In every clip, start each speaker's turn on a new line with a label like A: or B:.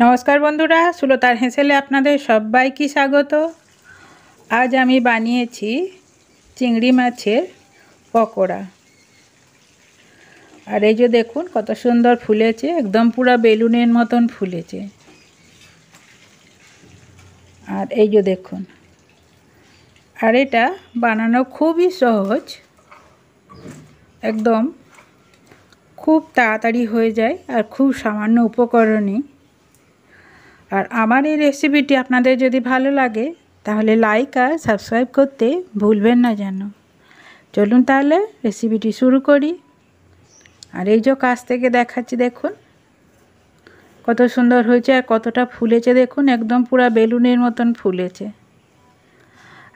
A: नमस्कार बंधुरा सुलतार हेसेले आपनादेर सबाइके स्वागत। आज आमी बानिয়েছি चिंगड़ी माछेर पकोड़ा। और এই যে দেখুন কত সুন্দর ফুলেছে, একদম পুরো বেলুনের মতন ফুলেছে। আর এই যে দেখুন, আর এটা বানানো খুবই সহজ, একদম খুব তাড়াতাড়ি হয়ে যায় আর খুব সামান্য উপকরণে। আর আমার এই রেসিপিটি আপনাদের যদি ভালো লাগে তাহলে লাইক আর সাবস্ক্রাইব করতে ভুলবেন না যেন। চলুন তাহলে রেসিপিটি শুরু করি। আর এই যে কাছ থেকে দেখাচ্ছি, দেখুন কত সুন্দর হয়েছে আর কতটা ফুলেছে দেখুন, একদম পুরো বেলুনের মতন ফুলেছে।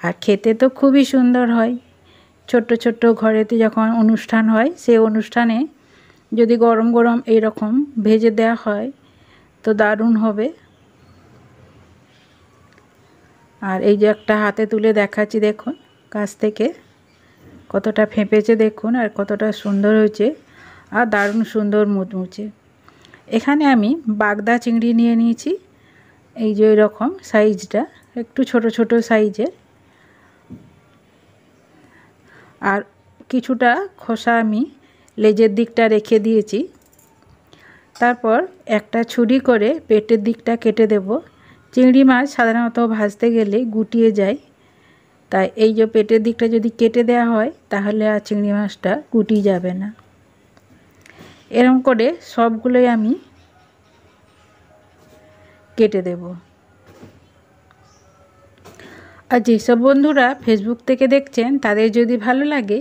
A: আর খেতে তো খুবই সুন্দর হয়। ছোট্ট ছোট্ট ঘরেতে যখন অনুষ্ঠান হয়, সেই অনুষ্ঠানে যদি গরম গরম এইরকম ভেজে দেওয়া হয় তো দারুণ হবে। আর এই যে একটা হাতে তুলে দেখাচ্ছি, দেখুন কাছ থেকে কতটা ফেঁপেছে দেখুন, আর কতটা সুন্দর হয়েছে আর দারুণ সুন্দর মুচমুচে। এখানে আমি বাগদা চিংড়ি নিয়ে নিয়েছি, এই যে এরকম সাইজটা, একটু ছোট ছোট সাইজের। আর কিছুটা খোসা আমি লেজের দিকটা রেখে দিয়েছি। তারপর একটা ছুরি করে পেটের দিকটা কেটে দেব। চিংড়ি মাছ সাধারণত ভাজতে গেলে গুটিয়ে যায়, তাই এই যে পেটের দিকটা যদি কেটে দেওয়া হয় তাহলে আর চিংড়ি মাছটা গুটিয়ে যাবে না। এরকম করে সবগুলোই আমি কেটে দেব। আর যেসব বন্ধুরা ফেসবুক থেকে দেখছেন তাদের যদি ভালো লাগে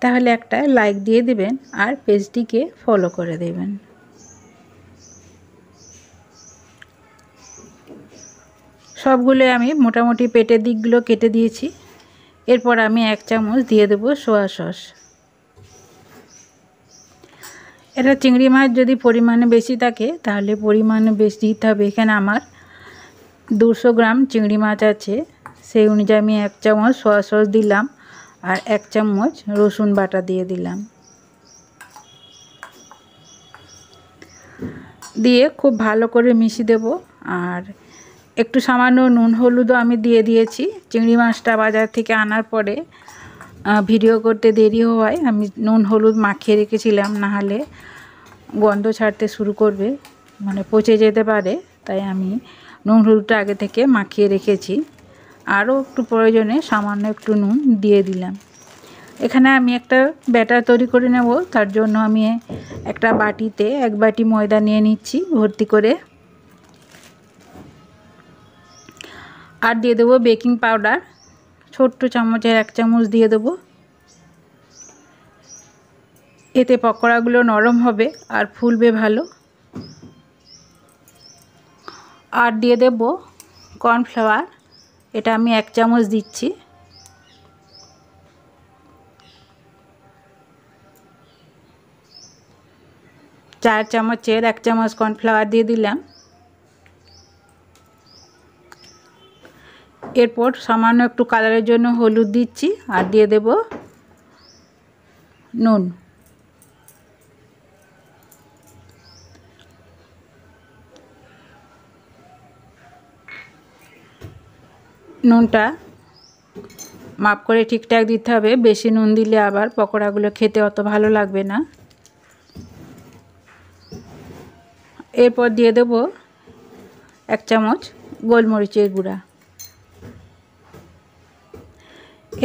A: তাহলে একটা লাইক দিয়ে দেবেন আর পেজটিকে ফলো করে দেবেন। সবগুলো আমি মোটামুটি পেটের দিকগুলো কেটে দিয়েছি। এরপর আমি 1 চামচ দিয়ে দেব সোয়া সস। এটা চিংড়ি মাছ যদি পরিমাণে বেশি থাকে তাহলে পরিমাণে বেশি দিতে হবে। এখানে আমার 200 গ্রাম চিংড়ি মাছ আছে, সেই অনুযায়ী আমি 1 চামচ সোয়া সস দিলাম আর 1 চামচ রসুন বাটা দিয়ে দিলাম। দিয়ে খুব ভালো করে মিশিয়ে দেব। আর একটু সামান্য নুন হলুদও আমি দিয়ে দিয়েছি। চিংড়ি মাছটা বাজার থেকে আনার পরে ভিডিও করতে দেরি হওয়ায় আমি নুন হলুদ মাখিয়ে রেখেছিলাম, না হলে গন্ধ ছাড়তে শুরু করবে, মানে পচে যেতে পারে। তাই আমি নুন হলুদটা আগে থেকে মাখিয়ে রেখেছি। আরও একটু প্রয়োজনে সামান্য একটু নুন দিয়ে দিলাম। এখানে আমি একটা ব্যাটার তৈরি করে নেব। তার জন্য আমি একটা বাটিতে 1 বাটি ময়দা নিয়ে নিচ্ছি ভর্তি করে। আর দিয়ে দেবো বেকিং পাউডার, ছোট্ট চামচের 1 চামচ দিয়ে দেবো। এতে পকোড়াগুলো নরম হবে আর ফুলবে ভালো। আর দিয়ে দেব কর্নফ্লাওয়ার, এটা আমি 1 চামচ দিচ্ছি। চার চামচের 1 চামচ কর্নফ্লাওয়ার দিয়ে দিলাম। এরপর সামান্য একটু কালারের জন্য হলুদ দিচ্ছি আর দিয়ে দেব নুন। নুনটা মাপ করে ঠিকঠাক দিতে হবে, বেশি নুন দিলে আবার পকোড়াগুলো খেতে অত ভালো লাগবে না। এরপর দিয়ে দেব 1 চামচ গোলমরিচের গুঁড়া।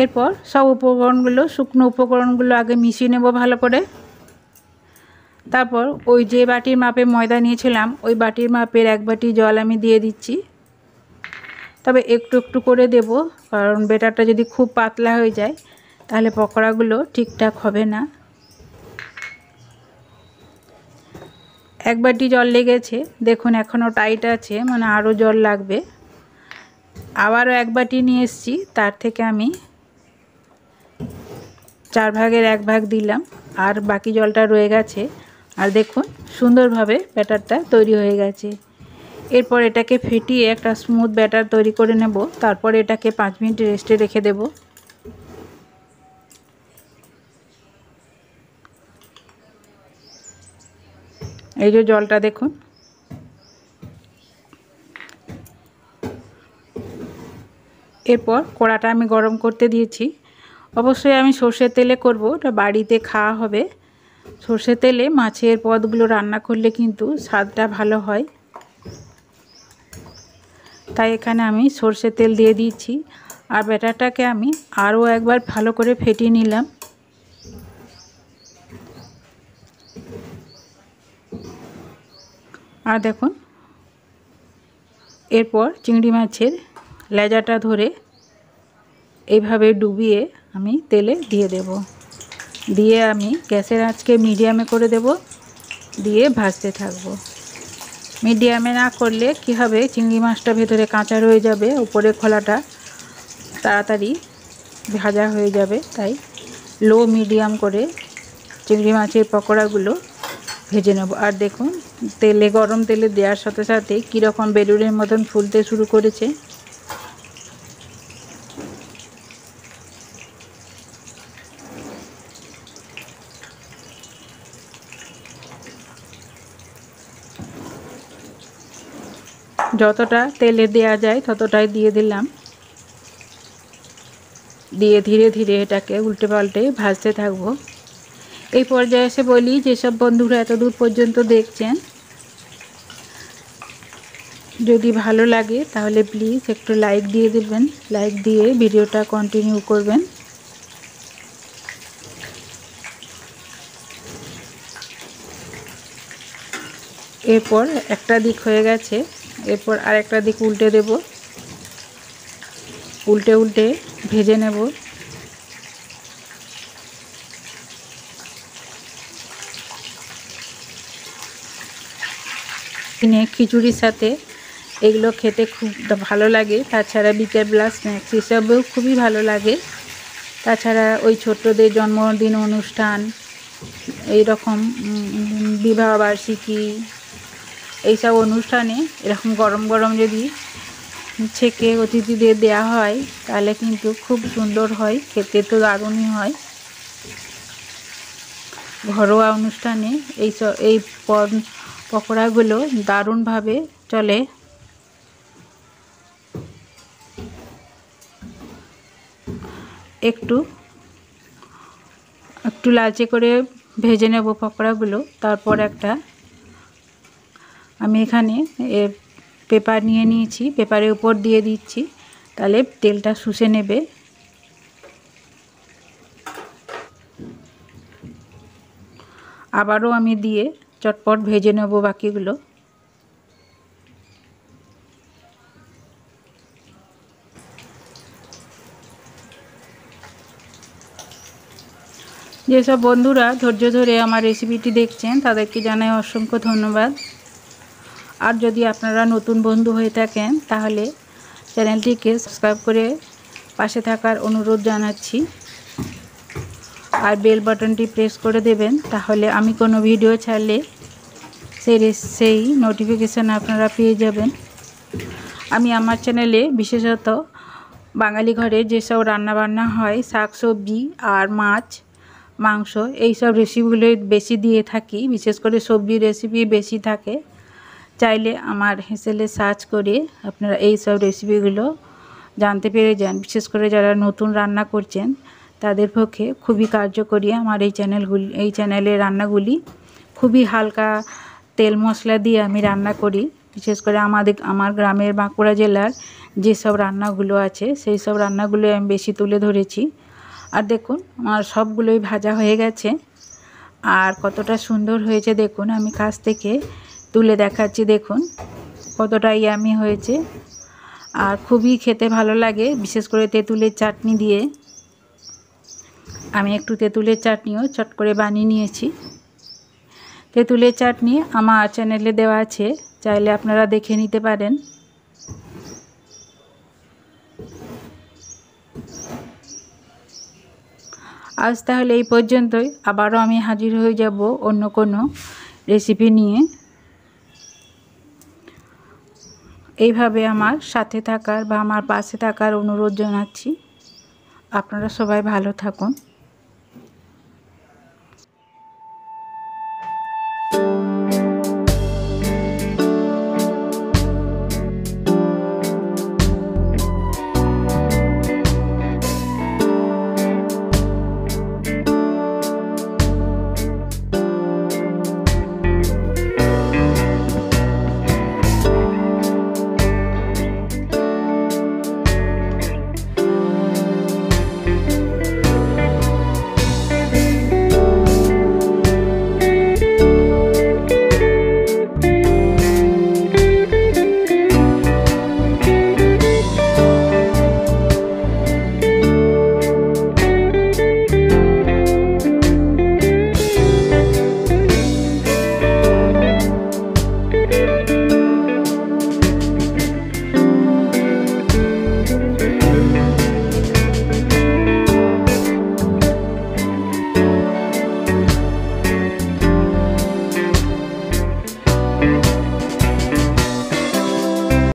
A: এরপর সব উপকরণগুলো, শুকনো উপকরণগুলো আগে মিশিয়ে নেব ভালো করে। তারপর ওই যে বাটির মাপে ময়দা নিয়েছিলাম ওই বাটির মাপের 1 বাটি জল আমি দিয়ে দিচ্ছি। তবে একটু একটু করে দেব, কারণ ব্যাটারটা যদি খুব পাতলা হয়ে যায় তাহলে পকোড়াগুলো ঠিকঠাক হবে না। 1 বাটি জল লেগেছে দেখুন, এখনও টাইট আছে, মানে আরও জল লাগবে। আবারও 1 বাটি নিয়ে এসেছি, তার থেকে আমি 4 ভাগের 1 ভাগ দিলাম আর বাকি জলটা রয়ে গেছে। আর দেখুন সুন্দরভাবে ব্যাটারটা তৈরি হয়ে গেছে। এরপর এটাকে ফেটিয়ে একটা স্মুথ ব্যাটার তৈরি করে নেব। তারপর এটাকে 5 মিনিট রেস্টে রেখে দেব। এই যে জলটা দেখুন, এরপর কড়াটা আমি গরম করতে দিয়েছি। অবশ্যই আমি সর্ষের তেলে করব, ওটা বাড়িতে খাওয়া হবে। সর্ষের তেলে মাছের পদগুলো রান্না করলে কিন্তু স্বাদটা ভালো হয়, তাই এখানে আমি সর্ষের তেল দিয়ে দিয়েছি। আর ব্যাটারটাকে আমি আরও একবার ভালো করে ফেটিয়ে নিলাম। আর দেখুন, এরপর চিংড়ি মাছের লেজাটা ধরে এইভাবে ডুবিয়ে আমি তেলে দিয়ে দেব। দিয়ে আমি গ্যাসের আঁচকে মিডিয়ামে করে দেব, দিয়ে ভাজতে থাকবো। মিডিয়ামে না করলে কি হবে, চিংড়ি মাছটা ভেতরে কাঁচা রয়ে যাবে, উপরে খোলাটা তাড়াতাড়ি ভাজা হয়ে যাবে। তাই লো মিডিয়াম করে চিংড়ি মাছের পকোড়াগুলো ভেজে নেব। আর দেখুন, তেলে গরম তেলে দেওয়ার সাথে সাথে কীরকম বেলুনের মতন ফুলতে শুরু করেছে। যতটা তেলে দেয়া যায় ততটাই দিয়ে দিলাম, দিয়ে ধীরে ধীরে এটাকে উল্টে পাল্টে ভাজতে থাকবো। এই পর্যায়ে এসে বলি, যেসব বন্ধুরা এত দূর পর্যন্ত দেখছেন, যদি ভালো লাগে তাহলে প্লিজ একটু লাইক দিয়ে দেবেন। লাইক দিয়ে ভিডিওটা কন্টিনিউ করবেন। এরপর একটা দিক হয়ে গেছে, এরপর আরেকটা দিক উল্টে দেব, উল্টে উল্টে ভেজে নেব। খিচুড়ির সাথে এগুলো খেতে খুব ভালো লাগে, তাছাড়া বিকেলবেলা স্ন্যাক্স হিসাবেও খুবই ভালো লাগে। তাছাড়া ওই ছোট্টদের জন্মদিন অনুষ্ঠান, এই রকম বিবাহবার্ষিকী, এইসব অনুষ্ঠানে এরকম গরম গরম যদি ছেঁকে অতিথিদের দেওয়া হয় তাহলে কিন্তু খুব সুন্দর হয়, খেতে তো দারুণই হয়। ঘরোয়া অনুষ্ঠানে এই পকোড়াগুলো দারুণভাবে চলে। একটু একটু লালচে করে ভেজে নেব পকোড়াগুলো। তারপর আমি এখানে পেপার নিয়ে নিয়েছি, পেপারের উপর দিয়ে দিচ্ছি, তাহলে তেলটা শুষে নেবে। আবারও আমি দিয়ে চটপট ভেজে নেব বাকিগুলো। যেসব বন্ধুরা ধৈর্য ধরে আমার রেসিপিটি দেখছেন তাদেরকে জানাই অসংখ্য ধন্যবাদ। আর যদি আপনারা নতুন বন্ধু হয়ে থাকেন তাহলে চ্যানেলটিকে সাবস্ক্রাইব করে পাশে থাকার অনুরোধ জানাচ্ছি। আর বেল বাটনটি প্রেস করে দেবেন, তাহলে আমি কোনো ভিডিও ছাড়লে সেই নোটিফিকেশান আপনারা পেয়ে যাবেন। আমি আমার চ্যানেলে বিশেষত বাঙালি ঘরে যেসব রান্নাবান্না হয়, শাক সবজি আর মাছ মাংস, এইসব রেসিপিগুলো বেশি দিয়ে থাকি। বিশেষ করে সবজি রেসিপি বেশি থাকে। চাইলে আমার হেসেলে সার্চ করে আপনারা এই সব রেসিপিগুলো জানতে পেরে যান। বিশেষ করে যারা নতুন রান্না করছেন তাদের পক্ষে খুবই কার্যকরী আমার এই চ্যানেলের রান্নাগুলি। খুবই হালকা তেল মশলা দিয়ে আমি রান্না করি। বিশেষ করে আমার গ্রামের বাঁকুড়া জেলার যেসব রান্নাগুলো আছে সেই সব রান্নাগুলো আমি বেশি তুলে ধরেছি। আর দেখুন, আমার সবগুলোই ভাজা হয়ে গেছে। আর কতটা সুন্দর হয়েছে দেখুন, আমি কাছ থেকে তুলে দেখাচ্ছি। দেখুন কতটা ইয়ামি হয়েছে, আর খুবই খেতে ভালো লাগে। বিশেষ করে তেঁতুলের চাটনি দিয়ে, আমি একটু তেঁতুলের চাটনিও চট করে বানিয়ে নিয়েছি। তেঁতুলের চাটনি আমার চ্যানেলে দেওয়া আছে, চাইলে আপনারা দেখে নিতে পারেন। আজ তাহলে এই পর্যন্তই। আবারও আমি হাজির হয়ে যাব অন্য কোনো রেসিপি নিয়ে। এইভাবে আমার সাথে থাকার বা আমার পাশে থাকার অনুরোধ জানাচ্ছি। আপনারা সবাই ভালো থাকুন।